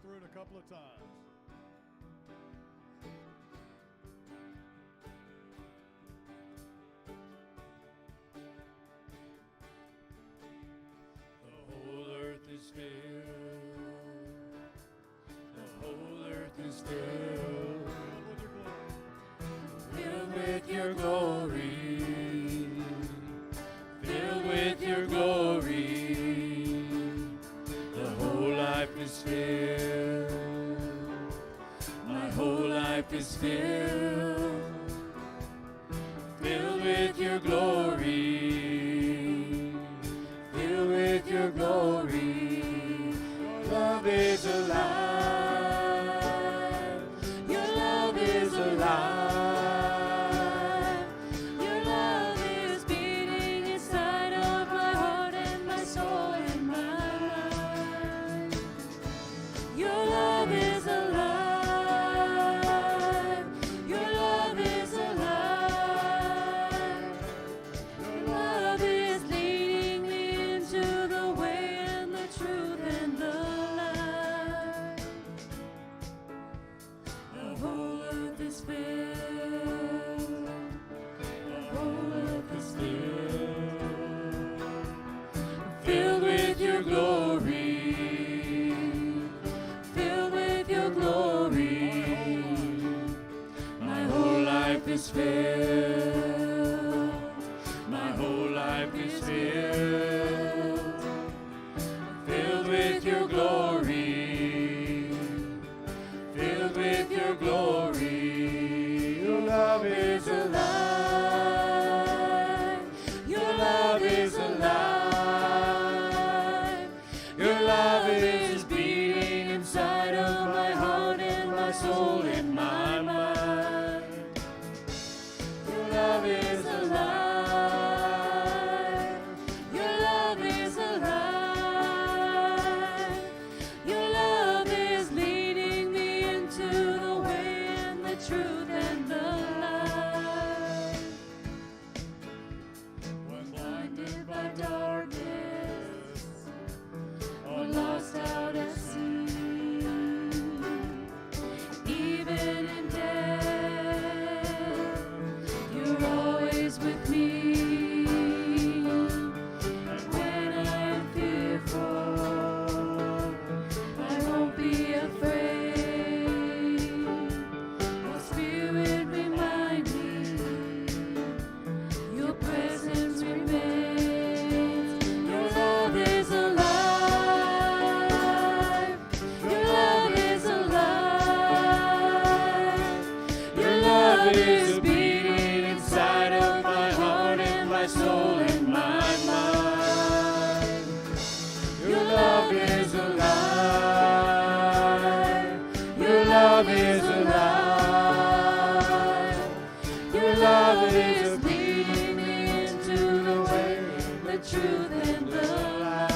through it a couple of times. The whole earth is filled. The whole earth is filled. Filled with your glory. Filled with your glory. The whole life is filled. My whole life is filled. Filled with your glory. Filled with your glory. Love is alive. Your love is alive. Is filled. My whole life is filled. Filled with your glory. Filled with your glory. Your love is alive. Your love is alive. Your love is beating inside of my heart and my soul and my mind. Love is alive. Your love is alive. Your love is leading me into the way and the truth and the light. When blinded by darkness or lost out at sea, even in death, always with me. And when I am fearful, I won't be afraid. Your spirit remind me, your presence remains. Your love is alive. Your love is alive. Your love is my soul and my mind. Your love is alive. Your love is alive. Your love is leading me into the way, the truth, and the light.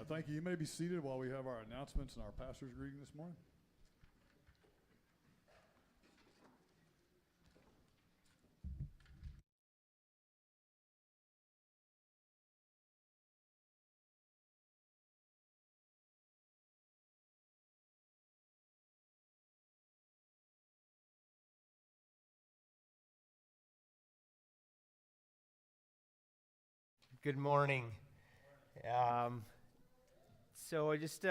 Thank you. You may be seated while we have our announcements and our pastor's greeting this morning. Good morning. So I just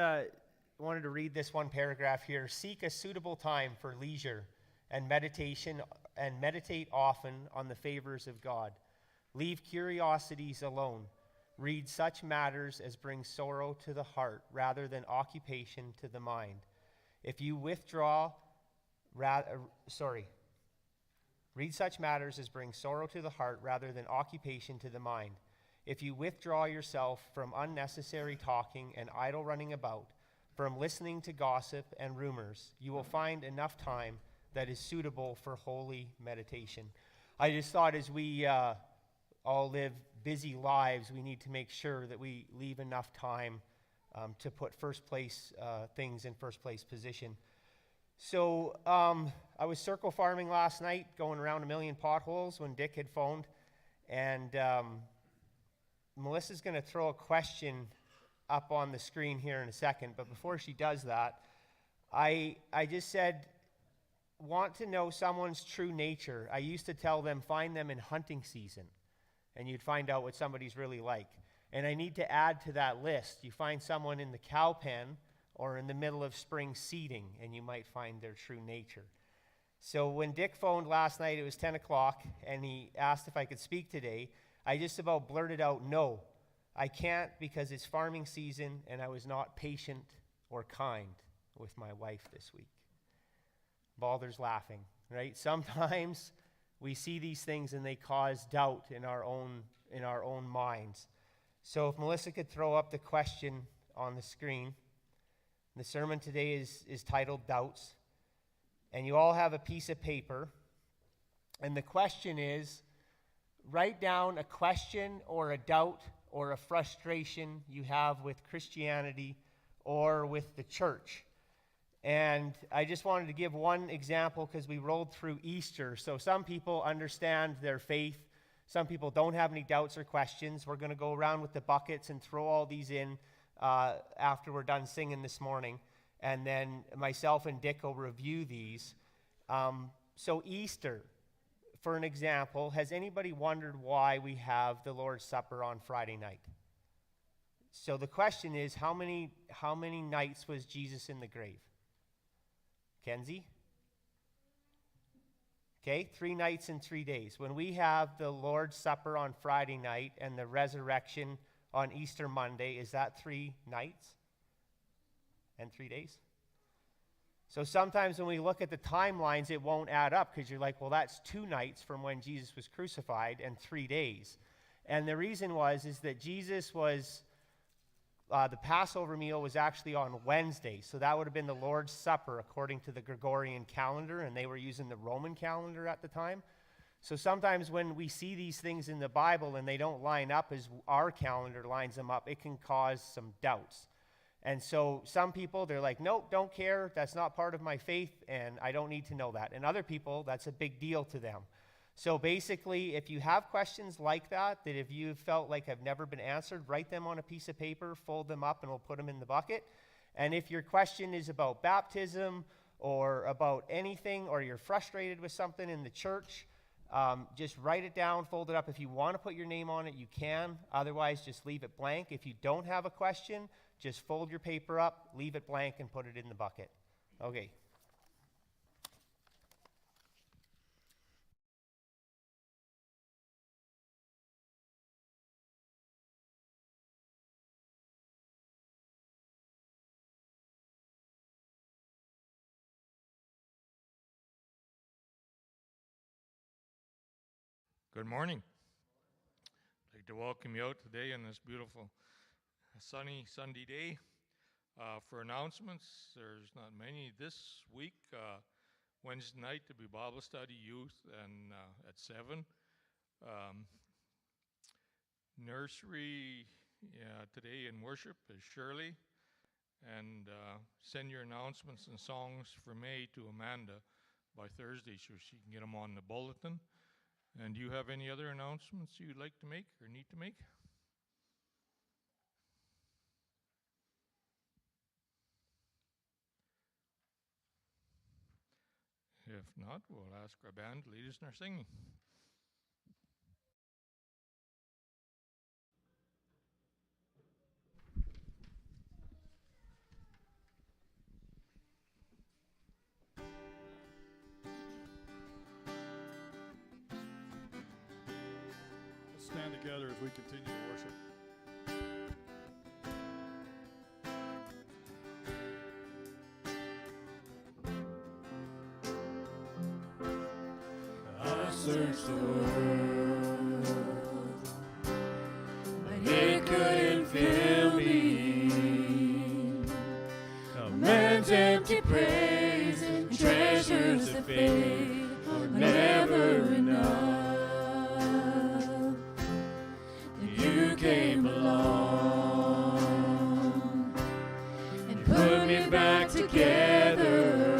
wanted to read this one paragraph here. Seek a suitable time for leisure and meditation, and meditate often on the favors of God. Leave curiosities alone. Read such matters as bring sorrow to the heart rather than occupation to the mind. If you withdraw, read such matters as bring sorrow to the heart rather than occupation to the mind. If you withdraw yourself from unnecessary talking and idle running about, from listening to gossip and rumors, you will find enough time that is suitable for holy meditation. I just thought as we all live busy lives, we need to make sure that we leave enough time to put first place things in first place position. So I was circle farming last night, going around a million potholes when Dick had phoned. And Melissa's going to throw a question up on the screen here in a second. But before she does that, I just said, want to know someone's true nature. I used to tell them, find them in hunting season, and you'd find out what somebody's really like. And I need to add to that list. You find someone in the cow pen or in the middle of spring seeding, and you might find their true nature. So when Dick phoned last night, it was 10 o'clock, and he asked if I could speak today. I just about blurted out, no, I can't because it's farming season, and I was not patient or kind with my wife this week. Balder's laughing, right? Sometimes we see these things and they cause doubt in our own minds. So if Melissa could throw up the question on the screen. The sermon today is titled Doubts. And you all have a piece of paper. And the question is, write down a question or a doubt or a frustration you have with Christianity or with the church. And I just wanted to give one example because we rolled through Easter. So some people understand their faith. Some people don't have any doubts or questions. We're going to go around with the buckets and throw all these in after we're done singing this morning. And then myself and Dick will review these. So Easter, for an example, has anybody wondered why we have the Lord's Supper on Friday night? So the question is, how many nights was Jesus in the grave? Kenzie? Okay, 3 nights and 3 days. When we have the Lord's Supper on Friday night and the resurrection on Easter Monday, is that 3 nights and 3 days? So sometimes when we look at the timelines, it won't add up because you're like, well, that's 2 nights from when Jesus was crucified and 3 days. And the reason is that Jesus was, the Passover meal was actually on Wednesday. So that would have been the Lord's Supper according to the Gregorian calendar, and they were using the Roman calendar at the time. So sometimes when we see these things in the Bible and they don't line up as our calendar lines them up, it can cause some doubts. And so some people, they're like, nope, don't care. That's not part of my faith, and I don't need to know that. And other people, that's a big deal to them. So basically, if you have questions like that if you felt like have never been answered, write them on a piece of paper, fold them up, and we'll put them in the bucket. And if your question is about baptism or about anything, or you're frustrated with something in the church, just write it down, fold it up. If you want to put your name on it, you can. Otherwise, just leave it blank. If you don't have a question, just fold your paper up, leave it blank, and put it in the bucket. Okay. Good morning. I'd like to welcome you out today on this beautiful sunny Sunday day. For announcements, there's not many this week. Wednesday night to be Bible study, youth, and at 7. Nursery today in worship is Shirley. And send your announcements and songs for May to Amanda by Thursday so she can get them on the bulletin. And do you have any other announcements you'd like to make or need to make? If not, we'll ask our band to lead us in our singing. Stand together as we continue to worship. I searched the world, but it couldn't fill me. A man's empty praise and treasures of faith are never enough. You came along and put me back together.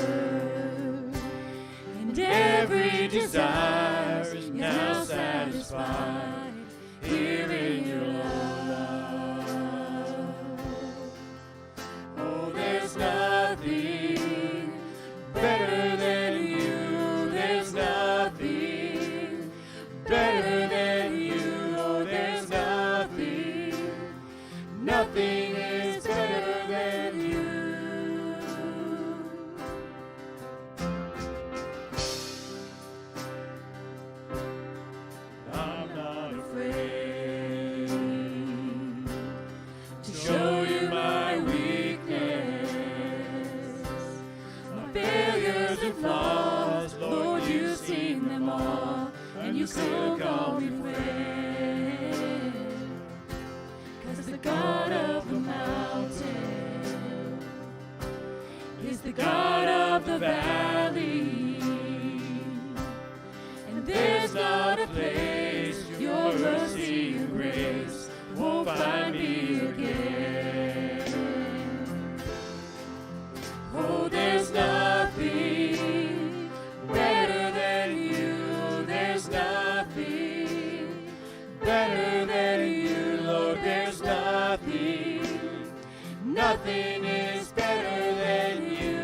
nothing is better than you. I'm not afraid to show you my weakness, my failures and flaws. Lord, you've seen them all, and you still call me friend. 'Cause the God of the mountain is the God of the valley, and there's not a place your mercy and grace won't find me again. Oh, there's nothing better than you. There's nothing better than you, Lord. There's nothing, nothing is better than you.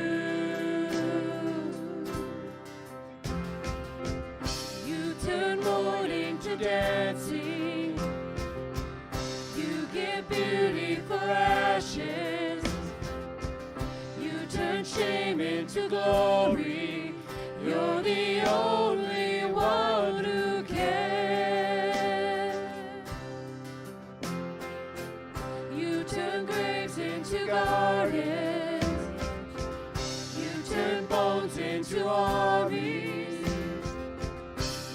You turn mourning to dancing. You give beauty for ashes. You turn shame into glory. You're the only one who can. You turn graves into gardens. You turn bones into armies.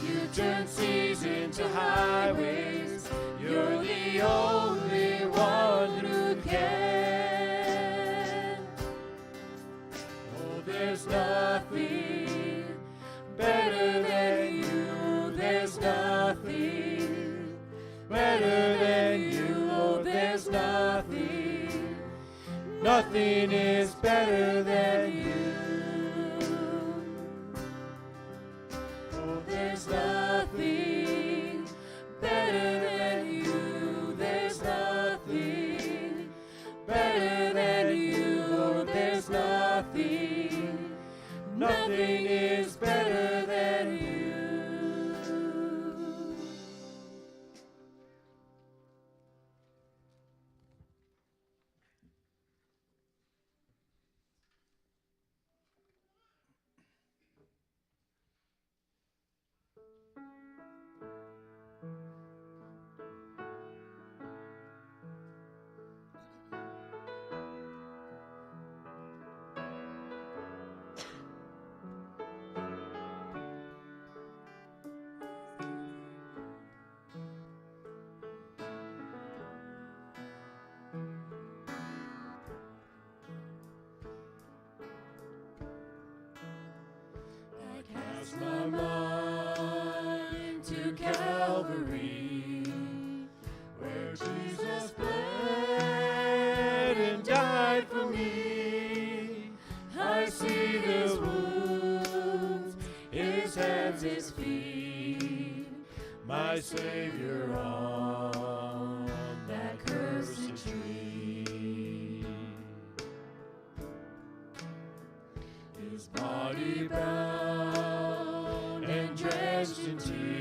You turn seas into highways. You're the only one who can. Oh, there's nothing better than you. There's nothing better than you. Oh, there's nothing, nothing is better than you. Oh, there's nothing better than you. There's nothing better than you. Oh, there's nothing, nothing is better than you. I cast my mind to Calvary, where Jesus bled and died for me. I see His wounds, His hands, His feet, my Savior on that cursed tree. His body bound and drenched in tears,